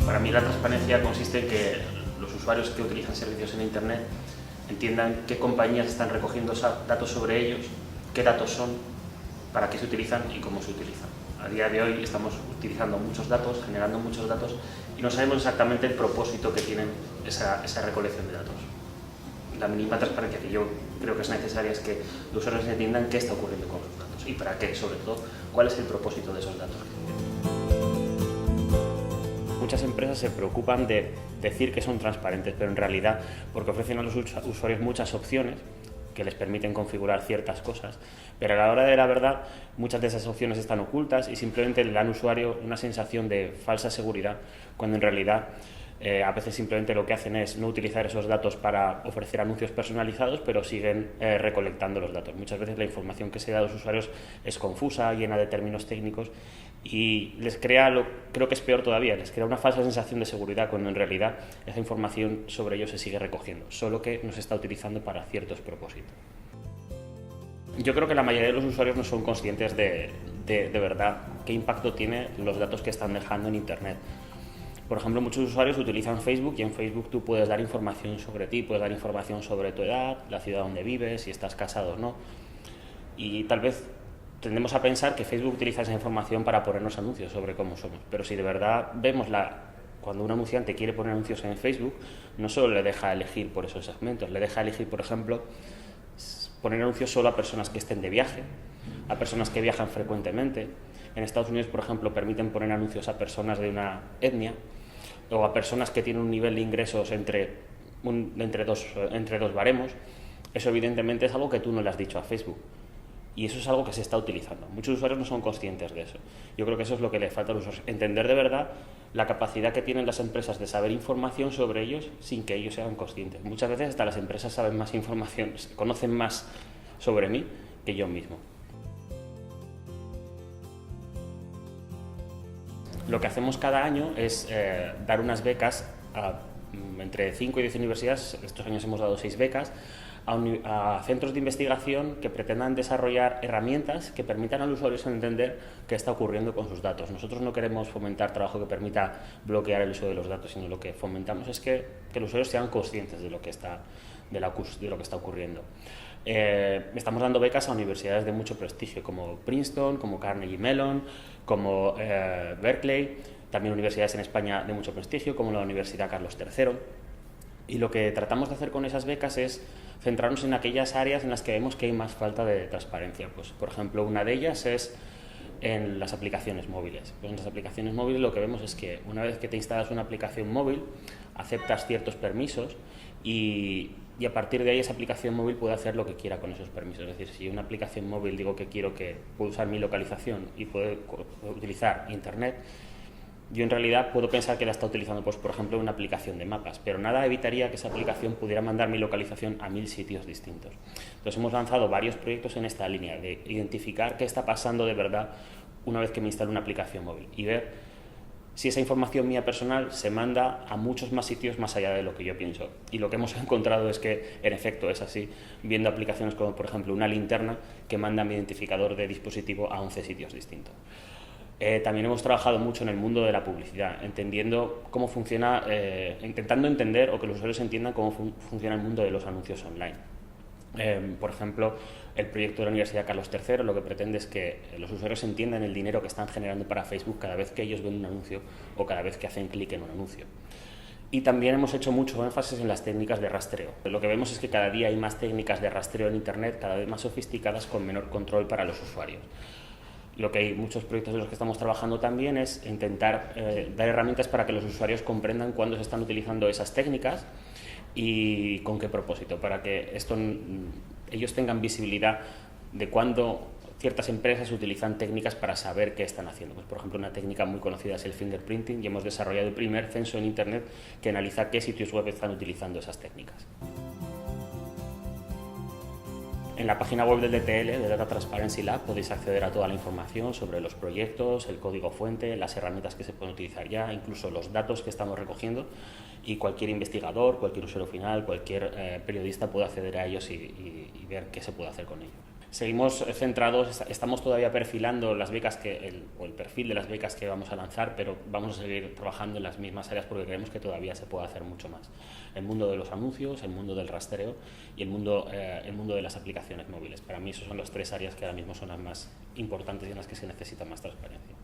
Para mí la transparencia consiste en que los usuarios que utilizan servicios en Internet entiendan qué compañías están recogiendo datos sobre ellos, qué datos son, para qué se utilizan y cómo se utilizan. A día de hoy estamos utilizando muchos datos, generando muchos datos y no sabemos exactamente el propósito que tienen esa recolección de datos. La mínima transparencia que yo creo que es necesaria es que los usuarios entiendan qué está ocurriendo con sus datos y para qué, sobre todo, cuál es el propósito de esos datos. Muchas empresas se preocupan de decir que son transparentes, pero en realidad, porque ofrecen a los usuarios muchas opciones que les permiten configurar ciertas cosas, pero a la hora de la verdad muchas de esas opciones están ocultas y simplemente le dan al usuario una sensación de falsa seguridad, cuando en realidad a veces simplemente lo que hacen es no utilizar esos datos para ofrecer anuncios personalizados, pero siguen recolectando los datos. Muchas veces la información que se da a los usuarios es confusa, llena de términos técnicos y les crea, creo que es peor todavía, les crea una falsa sensación de seguridad cuando en realidad esa información sobre ellos se sigue recogiendo, solo que no se está utilizando para ciertos propósitos. Yo creo que la mayoría de los usuarios no son conscientes de verdad qué impacto tienen los datos que están dejando en Internet. Por ejemplo, muchos usuarios utilizan Facebook y en Facebook tú puedes dar información sobre ti, puedes dar información sobre tu edad, la ciudad donde vives, si estás casado o no. Y tal vez tendemos a pensar que Facebook utiliza esa información para ponernos anuncios sobre cómo somos, pero si de verdad vemos cuando un anunciante quiere poner anuncios en Facebook, no solo le deja elegir por esos segmentos, le deja elegir, por ejemplo, poner anuncios solo a personas que estén de viaje, a personas que viajan frecuentemente. En Estados Unidos, por ejemplo, permiten poner anuncios a personas de una etnia o a personas que tienen un nivel de ingresos entre dos baremos. Eso evidentemente es algo que tú no le has dicho a Facebook y eso es algo que se está utilizando. Muchos usuarios no son conscientes de eso. Yo creo que eso es lo que le falta a los usuarios, entender de verdad la capacidad que tienen las empresas de saber información sobre ellos sin que ellos sean conscientes. Muchas veces hasta las empresas saben más información, conocen más sobre mí que yo mismo. Lo que hacemos cada año es dar unas becas a entre 5 y 10 universidades, estos años hemos dado 6 becas, a centros de investigación que pretendan desarrollar herramientas que permitan al usuario entender qué está ocurriendo con sus datos. Nosotros no queremos fomentar trabajo que permita bloquear el uso de los datos, sino lo que fomentamos es que los usuarios sean conscientes de lo que está ocurriendo. Estamos dando becas a universidades de mucho prestigio, como Princeton, como Carnegie Mellon, como Berkeley, también universidades en España de mucho prestigio, como la Universidad Carlos III. Y lo que tratamos de hacer con esas becas es centrarnos en aquellas áreas en las que vemos que hay más falta de transparencia. Pues, por ejemplo, una de ellas es en las aplicaciones móviles. Pues en las aplicaciones móviles lo que vemos es que una vez que te instalas una aplicación móvil, aceptas ciertos permisos y a partir de ahí esa aplicación móvil puede hacer lo que quiera con esos permisos. Es decir, si una aplicación móvil digo que quiero que pueda usar mi localización y puede utilizar Internet, yo en realidad puedo pensar que la está utilizando, pues, por ejemplo, una aplicación de mapas, pero nada evitaría que esa aplicación pudiera mandar mi localización a 1000 sitios distintos. Entonces hemos lanzado varios proyectos en esta línea de identificar qué está pasando de verdad una vez que me instalo una aplicación móvil y ver si esa información mía personal se manda a muchos más sitios más allá de lo que yo pienso. Y lo que hemos encontrado es que, en efecto, es así, viendo aplicaciones como, por ejemplo, una linterna que manda mi identificador de dispositivo a 11 sitios distintos. También hemos trabajado mucho en el mundo de la publicidad, entendiendo cómo funciona, intentando entender o que los usuarios entiendan cómo funciona el mundo de los anuncios online. Por ejemplo, el proyecto de la Universidad Carlos III lo que pretende es que los usuarios entiendan el dinero que están generando para Facebook cada vez que ellos ven un anuncio o cada vez que hacen clic en un anuncio. Y también hemos hecho mucho énfasis en las técnicas de rastreo. Lo que vemos es que cada día hay más técnicas de rastreo en Internet, cada vez más sofisticadas, con menor control para los usuarios. Lo que hay muchos proyectos de los que estamos trabajando también es intentar dar herramientas para que los usuarios comprendan cuándo se están utilizando esas técnicas y con qué propósito, para que ellos tengan visibilidad de cuándo ciertas empresas utilizan técnicas para saber qué están haciendo. Pues, por ejemplo, una técnica muy conocida es el fingerprinting y hemos desarrollado el primer censo en Internet que analiza qué sitios web están utilizando esas técnicas. En la página web del DTL, de Data Transparency Lab, podéis acceder a toda la información sobre los proyectos, el código fuente, las herramientas que se pueden utilizar ya, incluso los datos que estamos recogiendo, y cualquier investigador, cualquier usuario final, cualquier periodista puede acceder a ellos y ver qué se puede hacer con ellos. Seguimos centrados, estamos todavía perfilando las becas o el perfil de las becas que vamos a lanzar, pero vamos a seguir trabajando en las mismas áreas porque creemos que todavía se puede hacer mucho más. El mundo de los anuncios, el mundo del rastreo y el mundo de las aplicaciones móviles. Para mí, esas son las tres áreas que ahora mismo son las más importantes y en las que se necesita más transparencia.